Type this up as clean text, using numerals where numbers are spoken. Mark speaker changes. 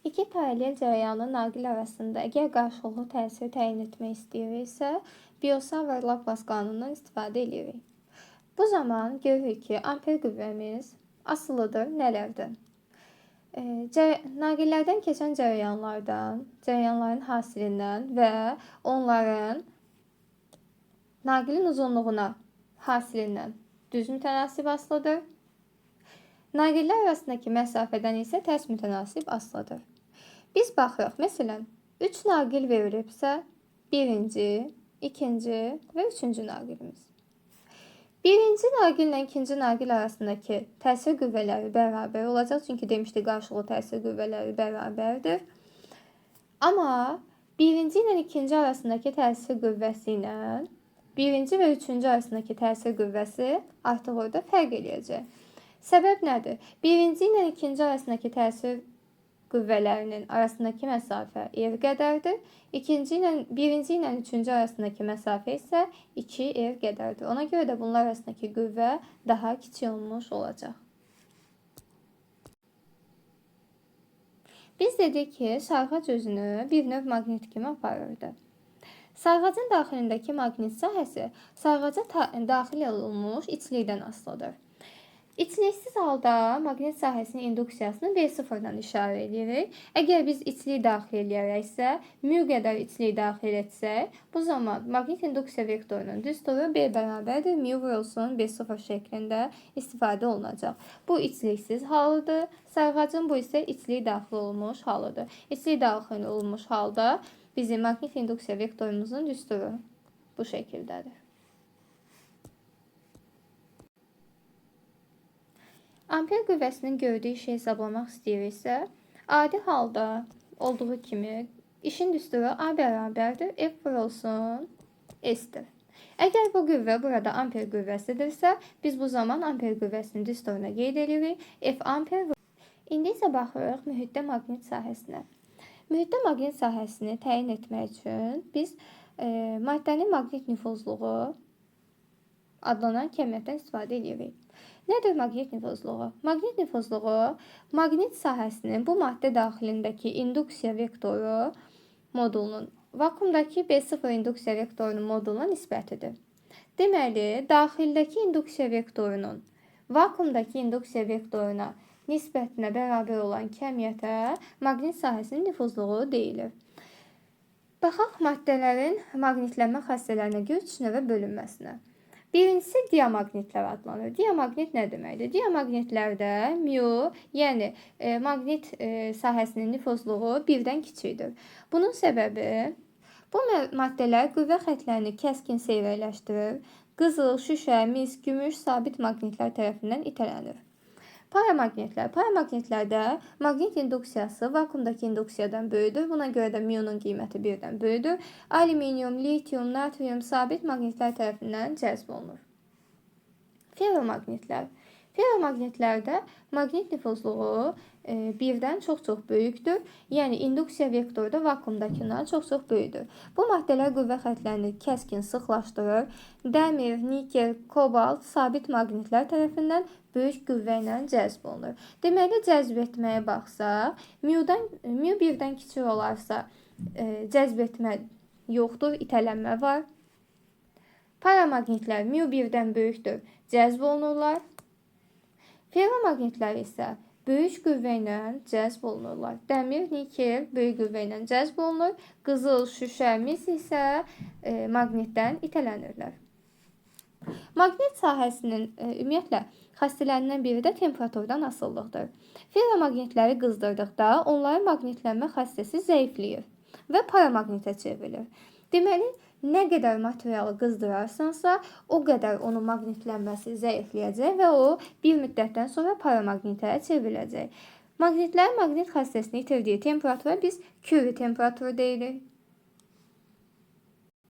Speaker 1: İki paralel cərəyanın naqil arasında əgər qarşılıqlı təsir təyin etmək istəyiriksə, Biot-Savart-Laplace qanunundan istifadə edirik. Bu zaman görürük ki, amper qüvvəmiz asılıdır nələrdən? Naqillərdən keçən cərəyanlardan, cərəyanların hasilindən və onların naqilin uzunluğuna hasilindən düz mütənasib asılıdır. Naqillər arasındakı məsafədən isə tərs mütənasib asılıdır. Biz baxırıq, məsələn, 3 naqil verilibsə, birinci, ikinci və üçüncü naqilimiz. Birinci naqillə ikinci naqil arasındakı təsir qüvvələri bərabər olacaq, çünki demişdik qarşılıqlı təsir qüvvələri bərabərdir. Amma birinci ilə ikinci arasındakı təsir qüvvəsi ilə birinci və üçüncü arasındakı təsir qüvvəsi artıq orada fərq eləyəcək. Səbəb nədir? Birinci ilə ikinci arasındakı təsir qüvvələrinin arasındakı məsafə R qədərdir. Birinci ilə üçüncü arasındakı məsafə isə 2R qədərdir. Ona görə də bunlar arasındakı qüvvə daha kiçik olmuş olacaq. Biz dedik ki, sarğac özünü bir növ maqnit kimi aparırdı. Sarğacın daxilindəki maqnit sahəsi sarğaca daxil olunmuş içlikdən asılıdır. İçliksiz halda maqnit sahəsinin induksiyasını V0-dan işarə edirik. Əgər biz içliyi daxil edərəksə, μ qədər içliyi daxil etsək, bu zaman maqnit induksiya vektorunun düsturu B bərabərdir, μ vurulsun B0 şəklində istifadə olunacaq. Bu içliksiz halıdır. Sarğacın bu isə içliyi daxil olmuş halıdır. İçliyi daxil olmuş halda bizim maqnit induksiya vektorumuzun düsturu bu şəkildədir. Amper qüvvəsinin gördüyü işi hesablamaq istəyiriksə, adi halda olduğu kimi işin düsturu A bərabərdir, F vurulsun S-dir. Əgər bu qüvvə burada amper qüvvəsidirsə, biz bu zaman amper qüvvəsinin düsturuna qeyd edirik. F amper. İndi isə baxırıq mühitdə maqnit sahəsinə. Mühitdə maqnit sahəsini təyin etmək üçün biz maddənin maqnit nüfuzluğu adlanan kəmiyyətdən istifadə edirik. Nədir maqnit nüfuzluğu? Maqnit nüfuzluğu maqnit sahəsinin bu maddə daxilindəki induksiya vektoru modulunun vakuumdakı B0 induksiya vektorunun moduluna nisbətidir. Deməli, daxildəki induksiya vektorunun vakuumdakı induksiya vektoruna nisbətinə bərabər olan kəmiyyətə maqnit sahəsinin nüfuzluğu deyilir. Baxaq maddələrin maqnitlənmə xassələrinə görə üç növə bölünməsinə. Birincisi diamaqnitlər adlanır. Diamaqnit nə deməkdir? Diamaqnitlərdə μ, yəni maqnit sahəsinin nüfuzluğu 1-dən kiçikdir. Bunun səbəbi bu maddələr qüvvə xətlərini kəskin seyrəkləşdirir. Qızıl, şüşə, mis, gümüş sabit maqnitlər tərəfindən itələnir. Paramaqnitlərdə maqnit induksiyası vakuumdakı induksiyadan böyüdür. Buna görə də μ-nun qiyməti 1-dən böyüdür. Alüminium, litium, natrium sabit maqnitlər tərəfindən cəzb olunur. Ferromaqnitlər. Ferromaqnitlərdə maqnit nüfuzluğu 1-dən çox böyükdür. Yəni induksiya vektoru da vakuumdakından çox böyükdür. Bu maddələr qüvvə xətlərini kəskin sıxlaşdırır. Dəmir, nikel, kobalt sabit maqnitlər tərəfindən böyük qüvvə ilə cəzb olunur. Deməli, cəzb etməyə baxsaq, μ 1-dən kiçik olarsa cəzb etmə yoxdur, itələnmə var. Paramaqnitlər μ 1-dən böyükdür, cəzb olunurlar. Ferromaqnitlər isə böyük qüvvə ilə cəzb olunurlar. Dəmir, nikel böyük qüvvə ilə cəzb olunur. Qızıl, şüşə, mis isə maqnitdən itələnirlər. Maqnit sahəsinin ümumiyyətlə xassələrindən biri də temperaturdan asılılıqdır. Ferromaqnitləri qızdırdıqda onların maqnitlənmə xassəsi zəifləyir və paramaqnitə çevrilir. Deməli, nə qədər materialı qızdırarsansa, o qədər onun maqnitlənməsi zəifləyəcək və o bir müddətdən sonra paramaqnitə çevriləcək. Maqnitlərin maqnit xassəsini itirdiyi temperatura biz Curie temperaturu deyirik.